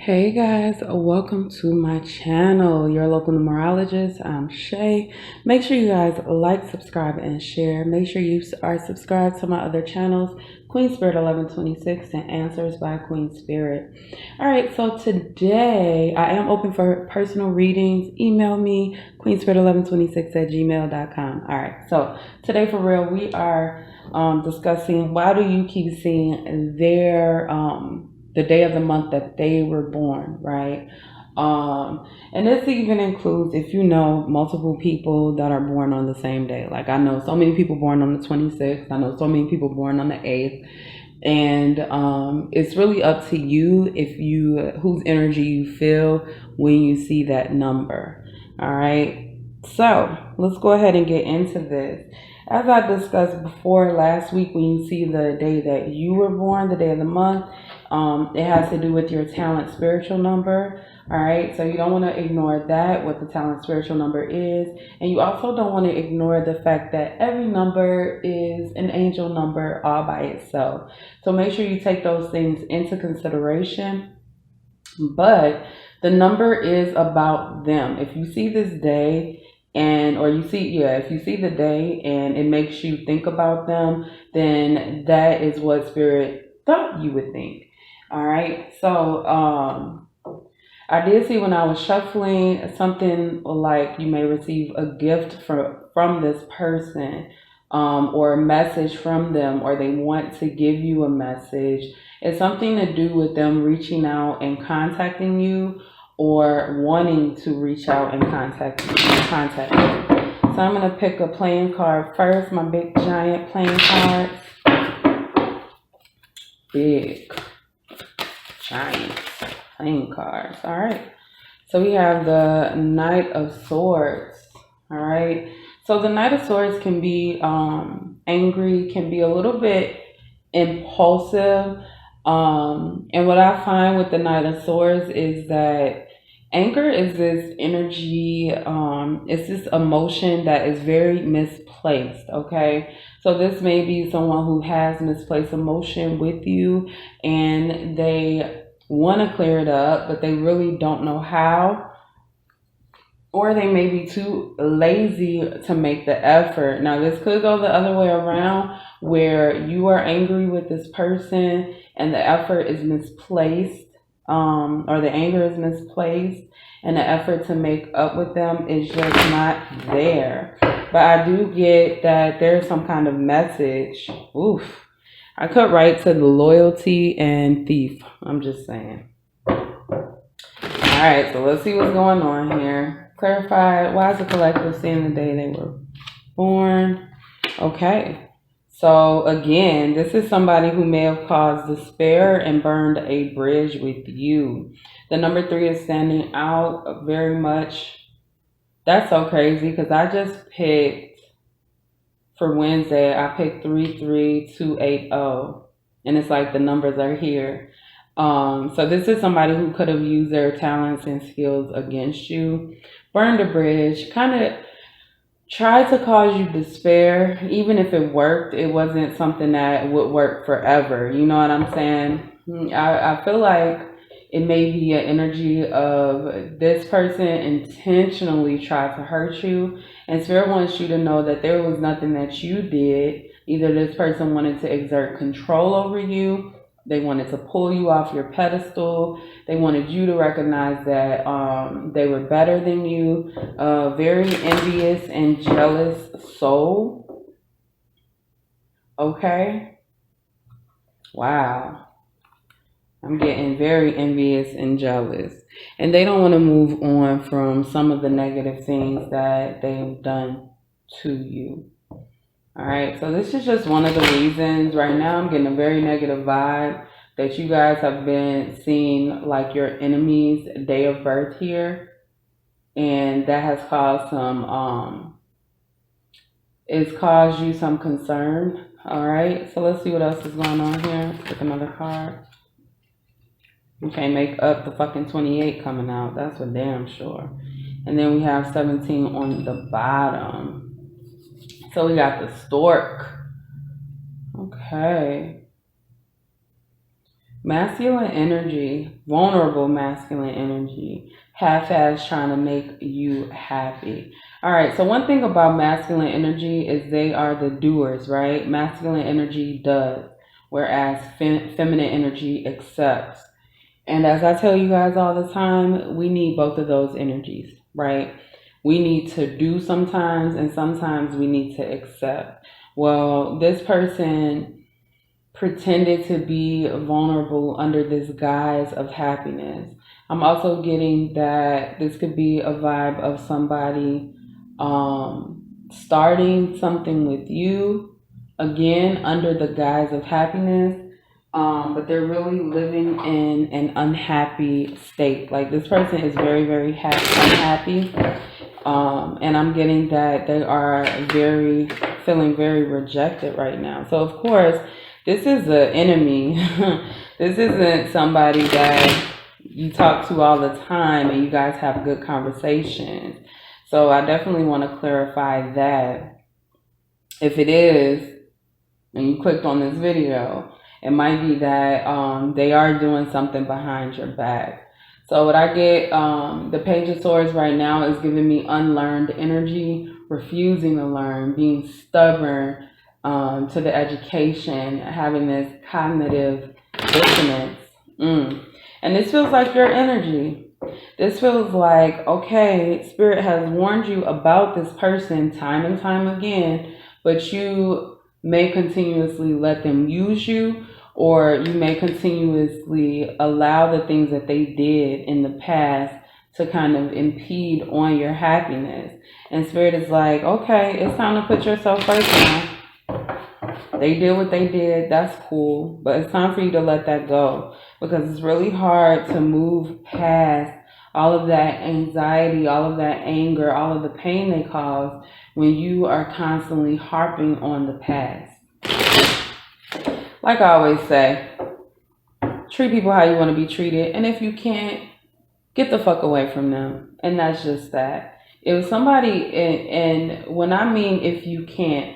Hey guys, welcome to my channel, your local numerologist. I'm Shay. Make sure you guys like, subscribe, and share. Make sure you are subscribed to my other channels, Queen Spirit 1126 and Answers by Queen Spirit. All right, so today I am open for personal readings. Email me, queenspirit1126@gmail.com. All right, so today for real, we are discussing why do you keep seeing the day of the month that they were born, right? And this even includes if you know multiple people that are born on the same day. Like I know so many people born on the 26th. I know so many people born on the 8th. And it's really up to you whose energy you feel when you see that number. All right. So let's go ahead and get into this. As I discussed before last week, when you see the day that you were born, the day of the month, it has to do with your talent spiritual number. All right, so you don't want to ignore that, what the talent spiritual number is. And you also don't want to ignore the fact that every number is an angel number all by itself. So make sure you take those things into consideration. But the number is about them. If you see this day, if you see the day and it makes you think about them, then that is what Spirit thought you would think. All right. So I did see when I was shuffling something like you may receive a gift from this person, or a message from them, or they want to give you a message. It's something to do with them reaching out and contacting you, or wanting to reach out and contact you. So I'm going to pick a playing card first, my big giant playing cards. Big giant playing cards. All right. So we have the Knight of Swords. All right. So the Knight of Swords can be angry, can be a little bit impulsive. And what I find with the Knight of Swords is that anger is this energy, it's this emotion that is very misplaced, okay? So this may be someone who has misplaced emotion with you and they want to clear it up, but they really don't know how. Or they may be too lazy to make the effort. Now, this could go the other way around, where you are angry with this person and the effort is misplaced, or the anger is misplaced, and the effort to make up with them is just not there. But I do get that there's some kind of message. Oof. I could write to the loyalty and thief. I'm just saying. All right, so let's see what's going on here. Clarify, why is the collective seeing the day they were born? Okay. So again, this is somebody who may have caused despair and burned a bridge with you. The number 3 is standing out very much. That's so crazy because I just picked, for Wednesday, I picked 33280. And it's like the numbers are here. So this is somebody who could have used their talents and skills against you. Burned a bridge, kind of tried to cause you despair. Even if it worked, it wasn't something that would work forever. You know what I'm saying? I feel like it may be an energy of this person intentionally tried to hurt you. And Spirit wants you to know that there was nothing that you did. Either this person wanted to exert control over you. They wanted to pull you off your pedestal. They wanted you to recognize that they were better than you. Very envious and jealous soul. Okay. Wow. I'm getting very envious and jealous. And they don't want to move on from some of the negative things that they've done to you. All right, so this is just one of the reasons. Right now I'm getting a very negative vibe that you guys have been seeing like your enemy's day of birth here. And that has caused it's caused you some concern. All right, so let's see what else is going on here. Let's pick another card. You can't make up the fucking 28 coming out. That's for damn sure. And then we have 17 on the bottom. So we got the stork. Okay. Masculine energy, vulnerable masculine energy, half-ass trying to make you happy. All right, so one thing about masculine energy is they are the doers, right? Masculine energy does, whereas feminine energy accepts. And as I tell you guys all the time, we need both of those energies, right? We need to do sometimes, and sometimes we need to accept. Well, this person pretended to be vulnerable under this guise of happiness. I'm also getting that this could be a vibe of somebody starting something with you, again, under the guise of happiness. But they're really living in an unhappy state. Like this person is very, very unhappy. And I'm getting that they are feeling very rejected right now. So of course, this is an enemy. This isn't somebody that you talk to all the time and you guys have good conversations. So I definitely want to clarify that. If it is, and you clicked on this video, it might be that they are doing something behind your back. So what I get, the Page of Swords right now is giving me unlearned energy, refusing to learn, being stubborn to the education, having this cognitive dissonance. And this feels like your energy. This feels like, okay, Spirit has warned you about this person time and time again, but you may continuously let them use you, or you may continuously allow the things that they did in the past to kind of impede on your happiness. And Spirit is like, okay, it's time to put yourself first now. They did what they did, that's cool, but it's time for you to let that go, because it's really hard to move past all of that anxiety, all of that anger, all of the pain they cause when you are constantly harping on the past. Like I always say, treat people how you want to be treated, and if you can't, get the fuck away from them. And that's just that. If somebody, and when I mean if you can't,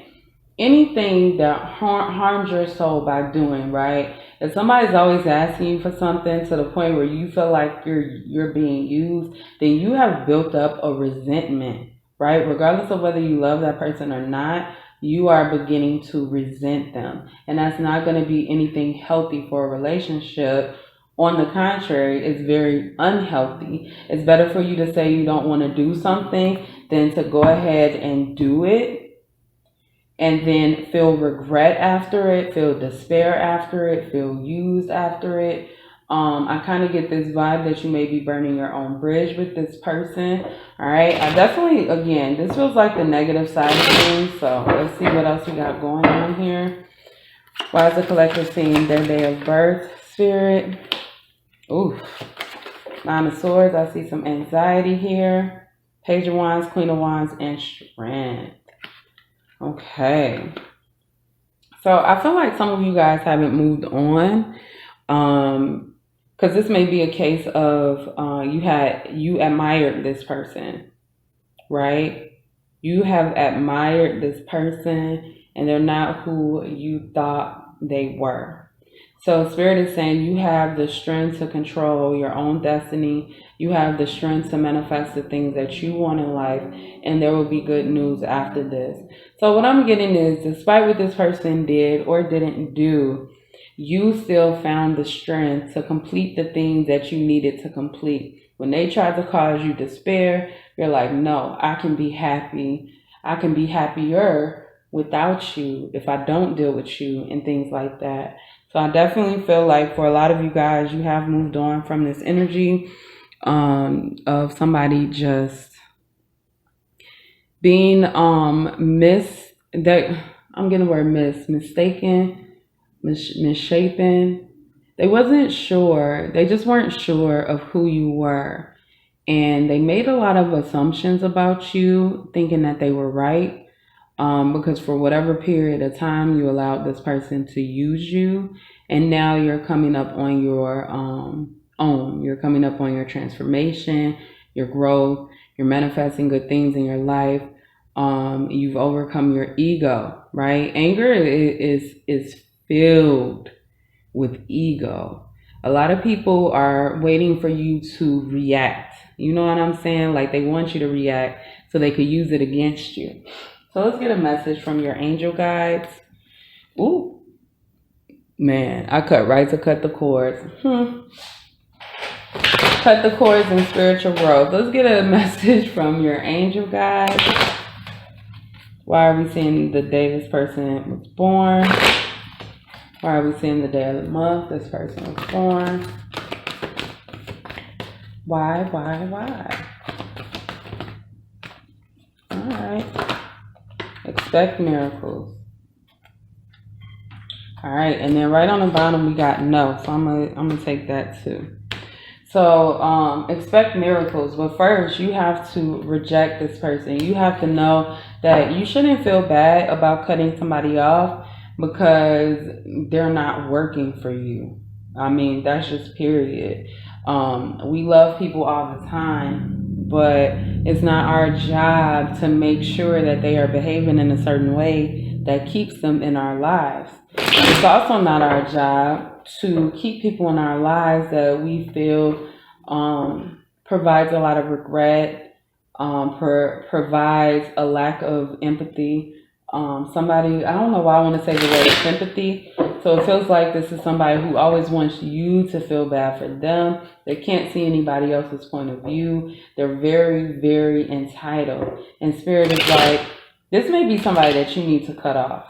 anything that harms your soul by doing, right? If somebody's always asking you for something to the point where you feel like you're being used, then you have built up a resentment, right? Regardless of whether you love that person or not, you are beginning to resent them. And that's not going to be anything healthy for a relationship. On the contrary, it's very unhealthy. It's better for you to say you don't want to do something than to go ahead and do it and then feel regret after it, feel despair after it, feel used after it. I kind of get this vibe that you may be burning your own bridge with this person. All right. I definitely, again, this feels like the negative side of things. So let's see what else we got going on here. Why is the collective seeing their day of birth, Spirit? Ooh. Nine of Swords. I see some anxiety here. Page of Wands, Queen of Wands, and Strength. Okay. So I feel like some of you guys haven't moved on. Because this may be a case of you admired this person, right? You have admired this person and they're not who you thought they were. So Spirit is saying you have the strength to control your own destiny. You have the strength to manifest the things that you want in life, and there will be good news after this. So what I'm getting is, despite what this person did or didn't do, you still found the strength to complete the things that you needed to complete. When they tried to cause you despair, you're like, no, I can be happy. I can be happier without you if I don't deal with you and things like that. So I definitely feel like for a lot of you guys, you have moved on from this energy of somebody just being mistaken, misshapen. They wasn't sure. They just weren't sure of who you were. And they made a lot of assumptions about you, thinking that they were right. Because for whatever period of time you allowed this person to use you, and now you're coming up on your own. You're coming up on your transformation, your growth. You're manifesting good things in your life. You've overcome your ego, right? Anger is filled with ego. A lot of people are waiting for you to react. You know what I'm saying? Like they want you to react so they could use it against you. So let's get a message from your angel guides. Ooh, man, I cut right to cut the cords. Cut the cords in spiritual growth. Let's get a message from your angel guides. Why are we seeing the day this person was born? Why are we seeing the day of the month this person was born? Why? All right. Expect miracles. All right, and then right on the bottom we got no. So I'm gonna take that too. So expect miracles, but first you have to reject this person. You have to know that you shouldn't feel bad about cutting somebody off because they're not working for you. I mean, that's just period. We love people all the time, but it's not our job to make sure that they are behaving in a certain way that keeps them in our lives. It's also not our job to keep people in our lives that we feel provides a lot of regret, provides a lack of empathy. Somebody, I don't know why I want to say the word sympathy. So it feels like this is somebody who always wants you to feel bad for them. They can't see anybody else's point of view. They're very, very entitled. And Spirit is like, this may be somebody that you need to cut off.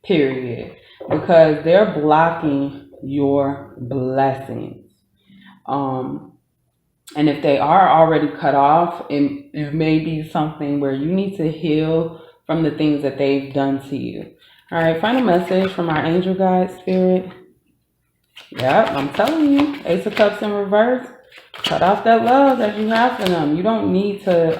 Period. Because they're blocking your blessings. And if they are already cut off, it may be something where you need to heal from the things that they've done to you. All right, final message from our angel guide, Spirit. Yep, I'm telling you, Ace of Cups in reverse. Cut off that love that you have for them. You don't need to,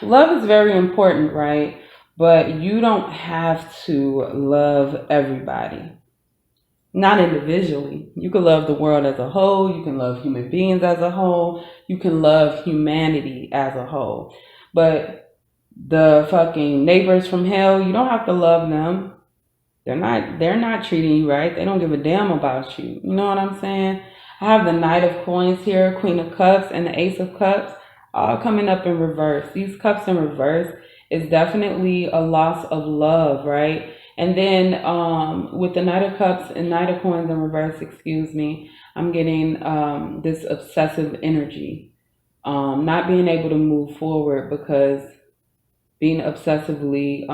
love is very important, right? But you don't have to love everybody. Not individually. You can love the world as a whole. You can love human beings as a whole. You can love humanity as a whole. But the fucking neighbors from hell, you don't have to love them. They're not treating you right. They don't give a damn about you. You know what I'm saying? I have the Knight of Coins here, Queen of Cups, and the Ace of Cups, all coming up in reverse. These cups in reverse is definitely a loss of love, right? And then with the Knight of Cups and Knight of Coins in reverse, I'm getting this obsessive energy. Not being able to move forward because being obsessively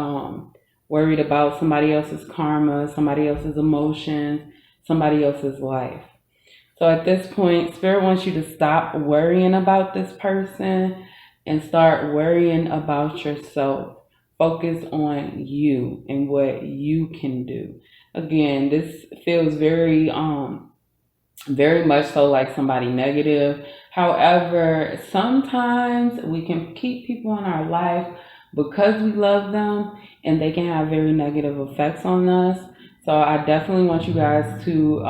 worried about somebody else's karma, somebody else's emotions, somebody else's life. So at this point, Spirit wants you to stop worrying about this person and start worrying about yourself. Focus on you and what you can do. Again, this feels very much so like somebody negative. However, sometimes we can keep people in our life because we love them and they can have very negative effects on us. So I definitely want you guys to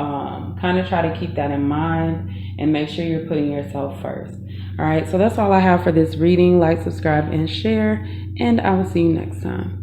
kind of try to keep that in mind and make sure you're putting yourself first. All right, so that's all I have for this reading. Like, subscribe, and share, and I will see you next time.